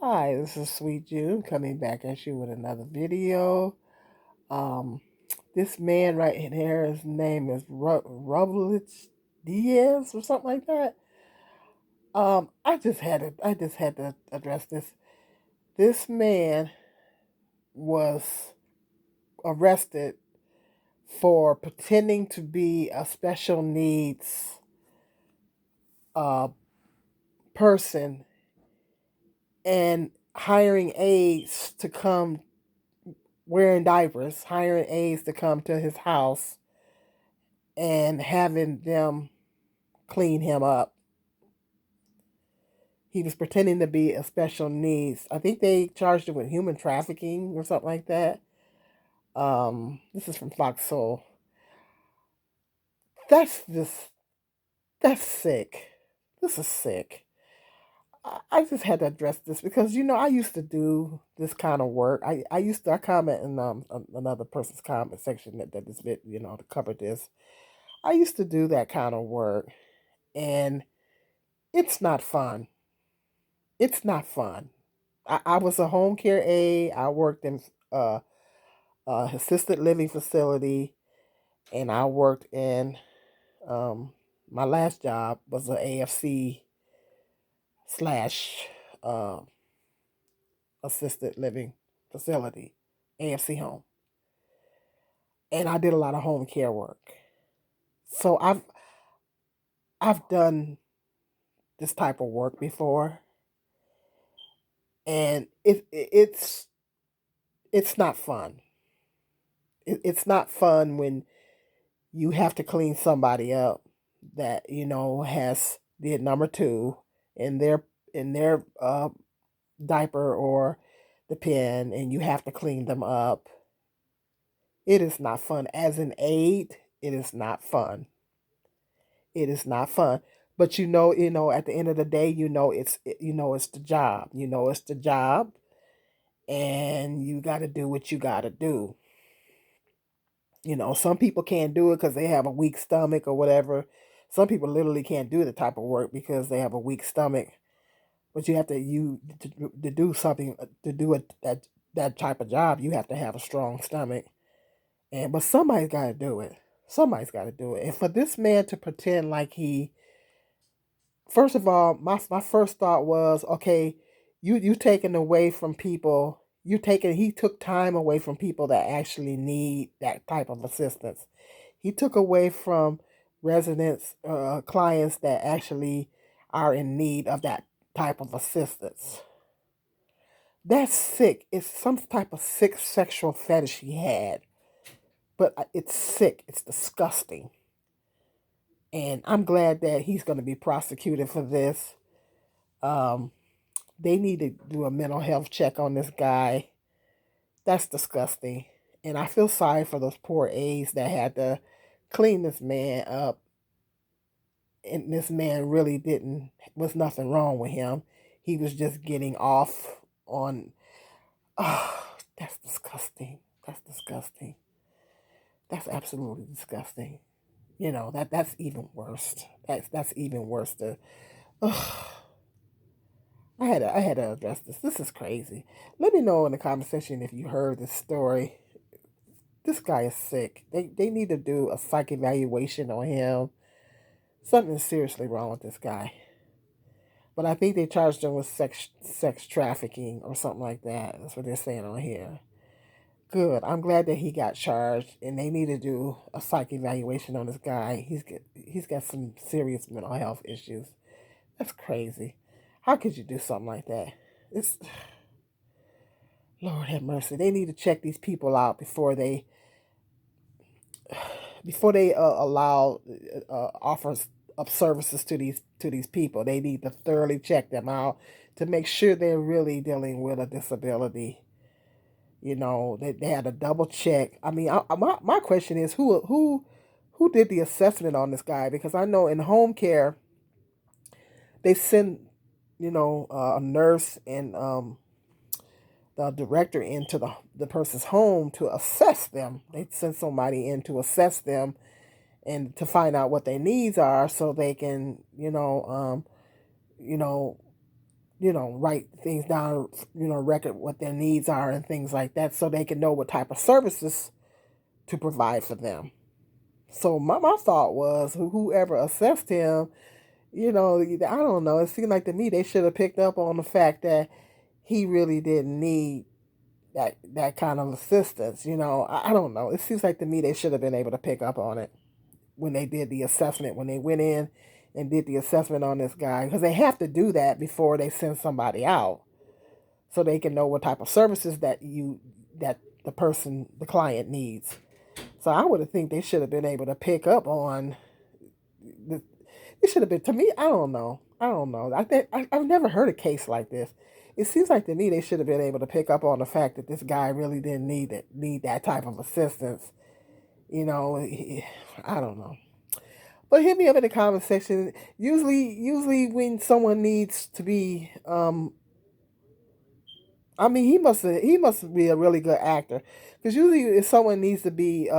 Hi, this is Sweet June coming back at you with another video. Um, this man right here, his name is Rublich Diaz or something like that. I just had to address this. This man was arrested for pretending to be a special needs uh person and hiring aides to come wearing diapers, hiring aides to come to his house and having them clean him up. He was pretending to be a special needs. I think they charged him with human trafficking or something like that. This is from Fox Soul. That's just that's sick. This is sick. I just had to address this because I used to do this kind of work. I comment in another person's comment section that this bit to cover this. I used to do that kind of work, and it's not fun. It's not fun. I was a home care aide. I worked in assisted living facility, and I worked in um, my last job was a AFC slash uh, assisted living facility, AFC home, and I did a lot of home care work. So I've done this type of work before, and it's not fun. It's not fun when you have to clean somebody up that has did number two in their diaper or the pen, and you have to clean them up. It is not fun. As an aide, it is not fun. It is not fun. But at the end of the day, it's the job. It's the job, and you got to do what you got to do. Some people can't do it because they have a weak stomach or whatever. Some people literally can't do the type of work because they have a weak stomach. But you have to do something to do that type of job. You have to have a strong stomach, but somebody's got to do it. Somebody's got to do it. And for this man to pretend like first of all, my first thought was, okay, you taking away from people. He took time away from people that actually need that type of assistance. He took away from residents, clients that actually are in need of that type of assistance. That's sick. It's some type of sick sexual fetish he had, but it's sick. It's disgusting. And I'm glad that he's going to be prosecuted for this. Um, they need to do a mental health check on this guy. That's disgusting. And I feel sorry for those poor aides that had to clean this man up. And this man really was nothing wrong with him. He was just getting off on, oh, that's disgusting. That's disgusting. That's absolutely disgusting. That's even worse. That's even worse. Ugh. I had to address this. This is crazy. Let me know in the comment section if you heard this story. This guy is sick. They need to do a psych evaluation on him. Something is seriously wrong with this guy. But I think they charged him with sex trafficking or something like that. That's what they're saying on here. Good. I'm glad that he got charged, and they need to do a psych evaluation on this guy. He's got some serious mental health issues. That's crazy. How could you do something like that? It's Lord have mercy. They need to check these people out before they allow offers of services to these people. They need to thoroughly check them out to make sure they're really dealing with a disability. They had a double check. I mean, my question is who did the assessment on this guy? Because I know in home care they send a nurse and the director into the person's home to assess them. They send somebody in to assess them and to find out what their needs are so they can, you know, write things down, record what their needs are and things like that so they can know what type of services to provide for them. So my thought was whoever assessed him, I don't know. It seemed like to me they should have picked up on the fact that he really didn't need that kind of assistance. I don't know. It seems like to me they should have been able to pick up on it when they did the assessment, when they went in and did the assessment on this guy, because they have to do that before they send somebody out, so they can know what type of services that the client needs. So I would have think they should have been able to pick up on the. It should have been, to me. I don't know. I don't know. I think I've never heard a case like this. It seems like to me they should have been able to pick up on the fact that this guy really didn't need that type of assistance. I don't know. But hit me up in the comment section. Usually when someone needs to be, I mean, he must be a really good actor, because usually if someone needs to be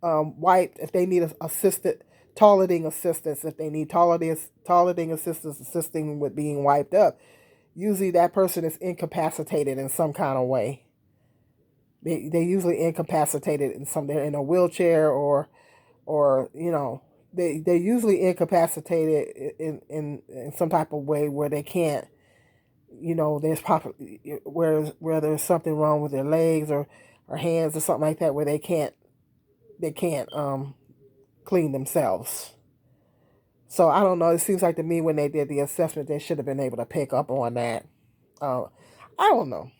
wiped, if they need assisted toileting assistance, if they need toileting assistance assisting with being wiped up, usually that person is incapacitated in some kind of way. They usually incapacitated they're in a wheelchair, or they're usually incapacitated in some type of way where they can't, there's where there's something wrong with their legs or hands or something like that, where they can't clean themselves. So I don't know. It seems like to me when they did the assessment, they should have been able to pick up on that. Uh, I don't know.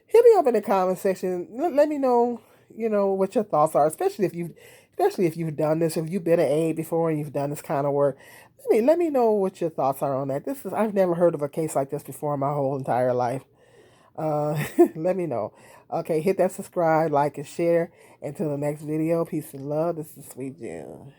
Hit me up in the comment section. Let me know, what your thoughts are, especially if you've done this, if you've been an aide before and you've done this kind of work. Let me know what your thoughts are on that. I've never heard of a case like this before in my whole entire life. Let me know. Okay, hit that subscribe, like, and share. Until the next video, peace and love. This is Sweet June.